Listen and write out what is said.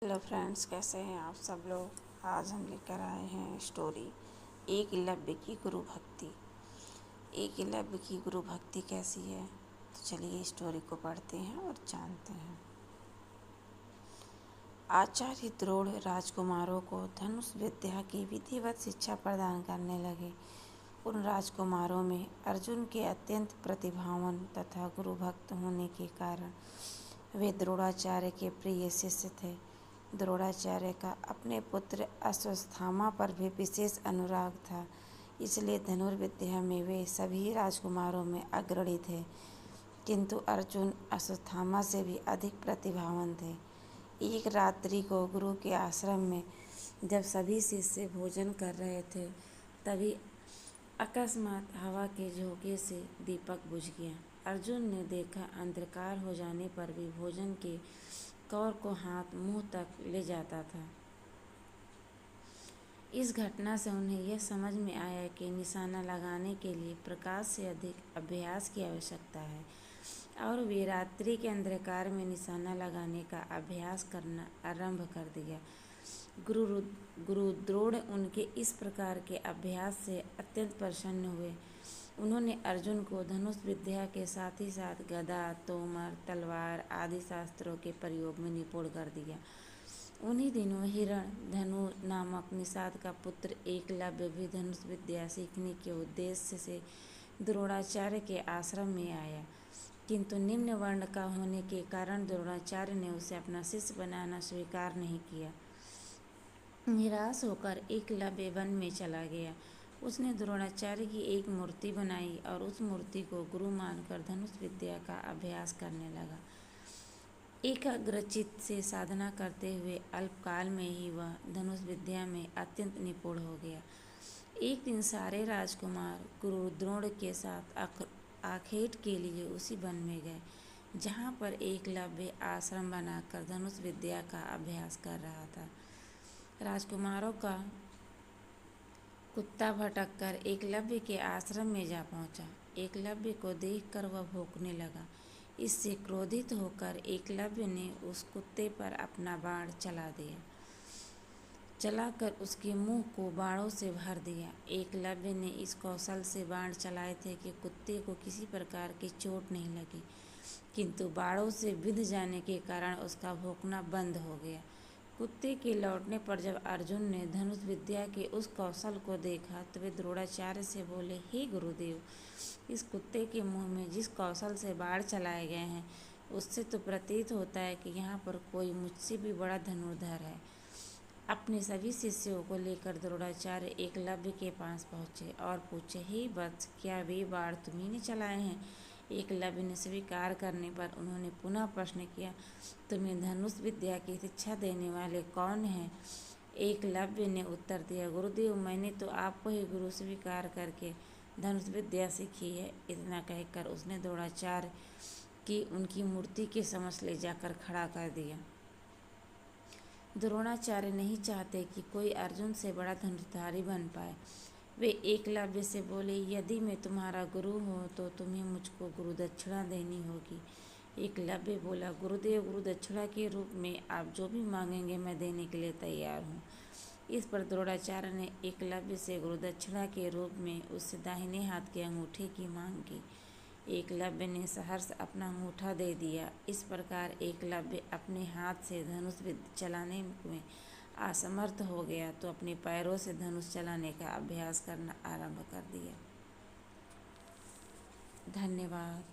Hello friends, कैसे हैं आप सब लोग। आज हम लेकर आए हैं स्टोरी एकलव्य की गुरु भक्ति। एकलव्य की गुरु भक्ति कैसी है, तो चलिए स्टोरी को पढ़ते हैं और जानते हैं। आचार्य द्रोण राजकुमारों को धनुष विद्या की विधिवत शिक्षा प्रदान करने लगे। उन राजकुमारों में अर्जुन के अत्यंत प्रतिभावान तथा गुरु भक्त होने के कारण वे द्रोणाचार्य के प्रिय शिष्य थे। द्रोणाचार्य का अपने पुत्र अश्वत्थामा पर भी विशेष अनुराग था, इसलिए धनुर्विद्या में वे सभी राजकुमारों में अग्रणी थे। किंतु अर्जुन अश्वत्थामा से भी अधिक प्रतिभावान थे। एक रात्रि को गुरु के आश्रम में जब सभी शिष्य भोजन कर रहे थे, तभी अकस्मात हवा के झोंके से दीपक बुझ गया। अर्जुन ने देखा, अंधकार हो जाने पर भी भोजन के कौर को हाथ मुंह तक ले जाता था। इस घटना से उन्हें यह समझ में आया कि निशाना लगाने के लिए प्रकाश से अधिक अभ्यास की आवश्यकता है, और वे रात्रि के अंधकार में निशाना लगाने का अभ्यास करना आरंभ कर दिया। गुरु द्रोण उनके इस प्रकार के अभ्यास से अत्यंत प्रसन्न हुए। उन्होंने अर्जुन को धनुष विद्या के साथ ही साथ गदा, तोमर, तलवार आदि शास्त्रों के प्रयोग में निपुण कर दिया। उन्हीं दिनों हिरण धनु नामक निषाद का पुत्र एकलव्य भी धनुष विद्या सीखने के उद्देश्य से द्रोणाचार्य के आश्रम में आया, किंतु निम्न वर्ण का होने के कारण द्रोणाचार्य ने उसे अपना शिष्य बनाना स्वीकार नहीं किया। निराश होकर एकलव्य वन में चला गया। उसने द्रोणाचार्य की एक मूर्ति बनाई और उस मूर्ति को गुरु मानकर धनुष विद्या का अभ्यास करने लगा। एकाग्रचित्त से साधना करते हुए अल्पकाल में ही वह धनुष विद्या में अत्यंत निपुण हो गया। एक दिन सारे राजकुमार गुरु द्रोण के साथ आखेट के लिए उसी वन में गए, जहाँ पर एकलव्य आश्रम बनाकर धनुष विद्या का अभ्यास कर रहा था। राजकुमारों का कुत्ता भटककर एकलव्य के आश्रम में जा पहुंचा। एकलव्य को देखकर वह भौंकने लगा। इससे क्रोधित होकर एकलव्य ने उस कुत्ते पर अपना बाण चलाकर उसके मुंह को बाणों से भर दिया। एकलव्य ने इस कौशल से बाण चलाए थे कि कुत्ते को किसी प्रकार की चोट नहीं लगी, किंतु बाणों से विंध जाने के कारण उसका भौंकना बंद हो गया। कुत्ते के लौटने पर जब अर्जुन ने धनुष विद्या के उस कौशल को देखा, तो वे द्रोणाचार्य से बोले, हे गुरुदेव, इस कुत्ते के मुंह में जिस कौशल से बाण चलाए गए हैं, उससे तो प्रतीत होता है कि यहाँ पर कोई मुझसे भी बड़ा धनुर्धर है। अपने सभी शिष्यों को लेकर द्रोणाचार्य एकलव्य के पास पहुँचे और पूछे, हे वत्स, क्या वे बाण तुम्ही ने चलाए हैं? एकलव्य ने स्वीकार करने पर उन्होंने पुनः प्रश्न किया, तुम्हें धनुष विद्या की शिक्षा देने वाले कौन हैं? एकलव्य ने उत्तर दिया, गुरुदेव, मैंने तो आपको ही गुरु स्वीकार करके धनुष विद्या सीखी है। इतना कहकर उसने द्रोणाचार्य की उनकी मूर्ति के समक्ष ले जाकर खड़ा कर दिया। द्रोणाचार्य नहीं चाहते कि कोई अर्जुन से बड़ा धनुर्धारी बन पाए। वे एकलव्य से बोले, यदि मैं तुम्हारा गुरु हूँ तो तुम्हें मुझको गुरु दक्षिणा देनी होगी। एकलव्य बोला, गुरुदेव, गुरु दक्षिणा के रूप में आप जो भी मांगेंगे मैं देने के लिए तैयार हूँ। इस पर द्रोणाचार्य ने एकलव्य से गुरु दक्षिणा के रूप में उससे दाहिने हाथ के अंगूठे की मांग की। एकलव्य ने सहर्ष अपना अंगूठा दे दिया। इस प्रकार एकलव्य अपने हाथ से धनुष चलाने में असमर्थ हो गया तो अपने पैरों से धनुष चलाने का अभ्यास करना आरंभ कर दिया। धन्यवाद।